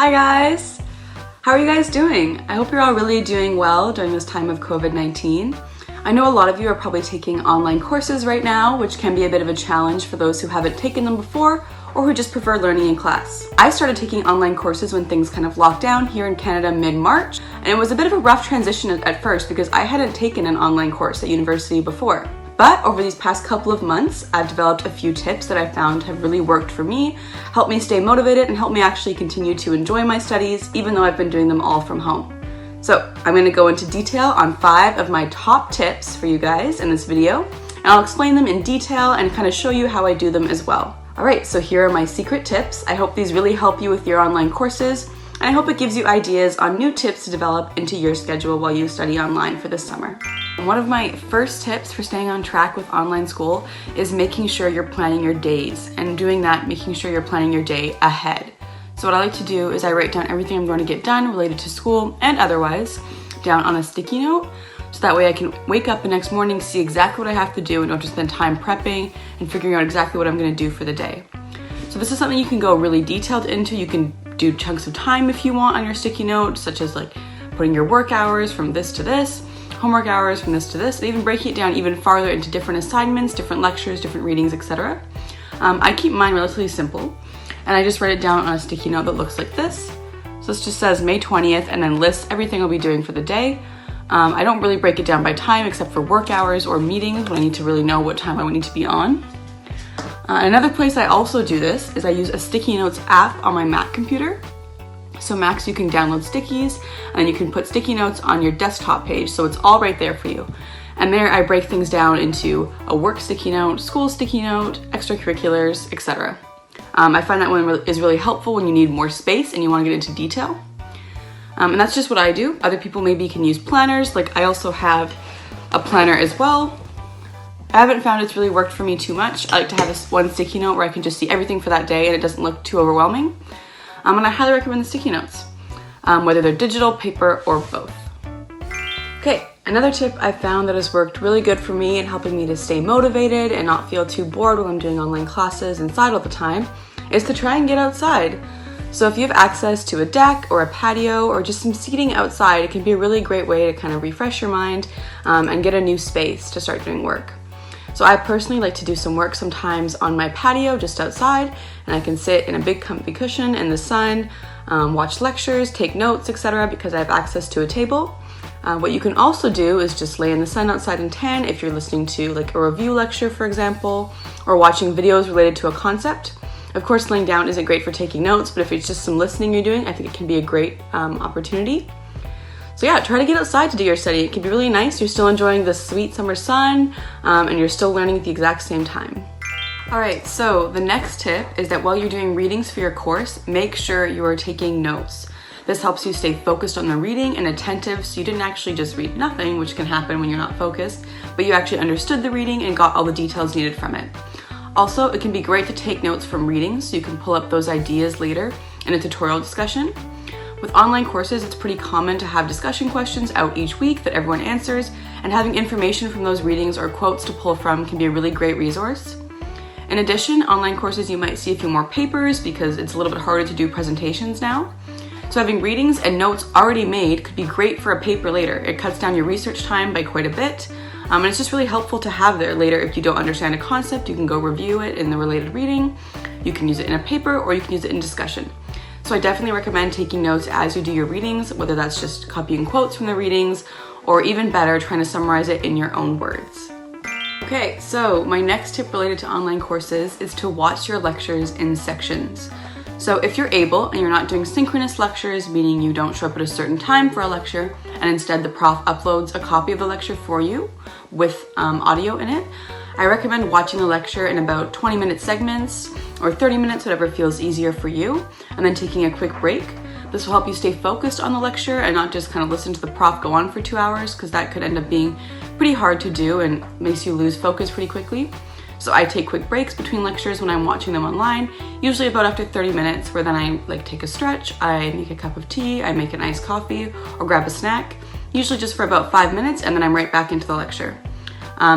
Hi guys! How are you guys doing? I hope you're all really doing well during this time of COVID-19. I know a lot of you are probably taking online courses right now, which can be a bit of a challenge for those who haven't taken them before or who just prefer learning in class. I started taking online courses when things kind of locked down here in Canada mid-March, and it was a bit of a rough transition at first because I hadn't taken an online course at university before. But over these past couple of months, I've developed a few tips that I found have really worked for me, helped me stay motivated, and helped me actually continue to enjoy my studies, even though I've been doing them all from home. So I'm going to go into detail on 5 of my top tips for you guys in this video, and I'll explain them in detail and kind of show you how I do them as well. Alright, so here are my secret tips. I hope these really help you with your online courses, and I hope it gives you ideas on new tips to develop into your schedule while you study online for this summer. One of my first tips for staying on track with online school is making sure you're planning your days, and doing that, making sure you're planning your day ahead. So what I like to do is I write down everything I'm going to get done related to school and otherwise down on a sticky note, so that way I can wake up the next morning, see exactly what I have to do, and don't just spend time prepping and figuring out exactly what I'm going to do for the day. So this is something you can go really detailed into. You can do chunks of time if you want on your sticky note, such as like putting your work hours from this to this, homework hours from this to this, and even breaking it down even farther into different assignments, different lectures, different readings, etc. I keep mine relatively simple, and I just write it down on a sticky note that looks like this. So this just says May 20th and then lists everything I'll be doing for the day. I don't really break it down by time except for work hours or meetings when I need to really know what time I would need to be on. Another place I also do this is I use a sticky notes app on my Mac computer. So Macs, you can download stickies and you can put sticky notes on your desktop page, so it's all right there for you. And there I break things down into a work sticky note, school sticky note, extracurriculars, etc. I find that one is really helpful when you need more space and you want to get into detail. And that's just what I do. Other people maybe can use planners, like I also have a planner as well. I haven't found it's really worked for me too much. I like to have this one sticky note where I can just see everything for that day and it doesn't look too overwhelming. And I highly recommend the sticky notes, whether they're digital, paper, or both. Okay, another tip I found that has worked really good for me in helping me to stay motivated and not feel too bored when I'm doing online classes inside all the time is to try and get outside. So if you have access to a deck or a patio or just some seating outside, it can be a really great way to kind of refresh your mind and get a new space to start doing work. So I personally like to do some work sometimes on my patio just outside, and I can sit in a big comfy cushion in the sun, watch lectures, take notes, etc. because I have access to a table. What you can also do is just lay in the sun outside and tan if you're listening to like a review lecture, for example, or watching videos related to a concept. Of course, laying down isn't great for taking notes, but if it's just some listening you're doing, I think it can be a great opportunity. So yeah, try to get outside to do your study. It can be really nice. You're still enjoying the sweet summer sun, and you're still learning at the exact same time. Alright, so the next tip is that while you're doing readings for your course, make sure you are taking notes. This helps you stay focused on the reading and attentive, so you didn't actually just read nothing, which can happen when you're not focused, but you actually understood the reading and got all the details needed from it. Also, it can be great to take notes from readings so you can pull up those ideas later in a tutorial discussion. With online courses, it's pretty common to have discussion questions out each week that everyone answers, and having information from those readings or quotes to pull from can be a really great resource. In addition, online courses you might see a few more papers because it's a little bit harder to do presentations now. So having readings and notes already made could be great for a paper later. It cuts down your research time by quite a bit, and it's just really helpful to have there later. If you don't understand a concept, you can go review it in the related reading, you can use it in a paper, or you can use it in discussion. So I definitely recommend taking notes as you do your readings, whether that's just copying quotes from the readings, or even better, trying to summarize it in your own words. Okay, so my next tip related to online courses is to watch your lectures in sections. So if you're able and you're not doing synchronous lectures, meaning you don't show up at a certain time for a lecture, and instead the prof uploads a copy of the lecture for you with audio in it, I recommend watching the lecture in about 20-minute segments or 30 minutes, whatever feels easier for you, and then taking a quick break. This will help you stay focused on the lecture and not just kind of listen to the prof go on for 2 hours, because that could end up being pretty hard to do and makes you lose focus pretty quickly. So I take quick breaks between lectures when I'm watching them online, usually about after 30 minutes, where then I take a stretch, I make a cup of tea, I make an iced coffee, or grab a snack, usually just for about 5 minutes, and then I'm right back into the lecture.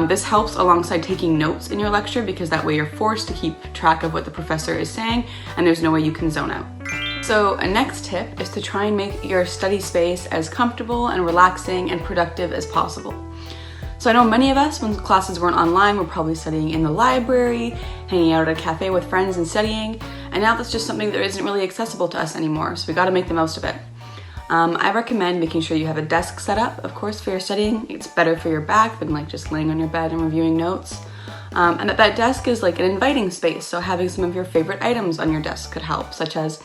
This helps alongside taking notes in your lecture, because that way you're forced to keep track of what the professor is saying and there's no way you can zone out. So a next tip is to try and make your study space as comfortable and relaxing and productive as possible. So I know many of us, when classes weren't online, were probably studying in the library, hanging out at a cafe with friends and studying, and now that's just something that isn't really accessible to us anymore, so we gotta make the most of it. I recommend making sure you have a desk set up, of course, for your studying. It's better for your back than like just laying on your bed and reviewing notes. And that desk is like an inviting space, so having some of your favorite items on your desk could help, such as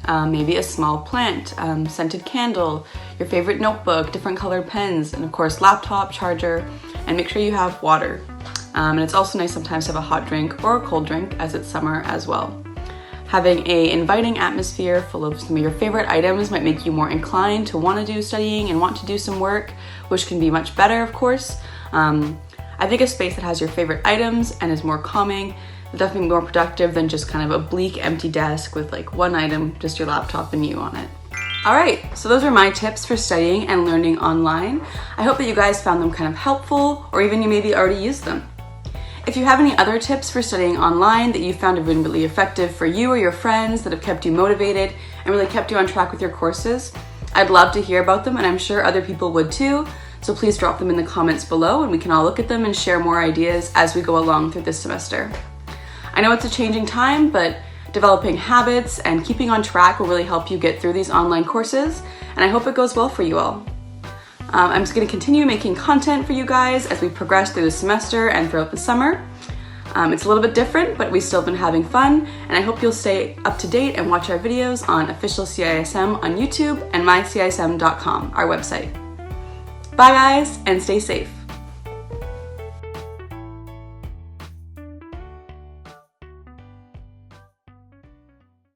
maybe a small plant, scented candle, your favorite notebook, different colored pens, and of course laptop, charger, and make sure you have water. And it's also nice sometimes to have a hot drink or a cold drink as it's summer as well. Having an inviting atmosphere full of some of your favorite items might make you more inclined to want to do studying and want to do some work, which can be much better, of course. I think a space that has your favorite items and is more calming will definitely be more productive than just kind of a bleak, empty desk with like one item, just your laptop and you on it. All right, so those are my tips for studying and learning online. I hope that you guys found them kind of helpful, or even you maybe already used them. If you have any other tips for studying online that you found have been really effective for you or your friends, that have kept you motivated and really kept you on track with your courses, I'd love to hear about them, and I'm sure other people would too. So please drop them in the comments below and we can all look at them and share more ideas as we go along through this semester. I know it's a changing time, but developing habits and keeping on track will really help you get through these online courses, and I hope it goes well for you all. I'm just going to continue making content for you guys as we progress through the semester and throughout the summer. It's a little bit different, but we've still been having fun, and I hope you'll stay up to date and watch our videos on official CISM on YouTube and mycism.com, our website. Bye guys, and stay safe.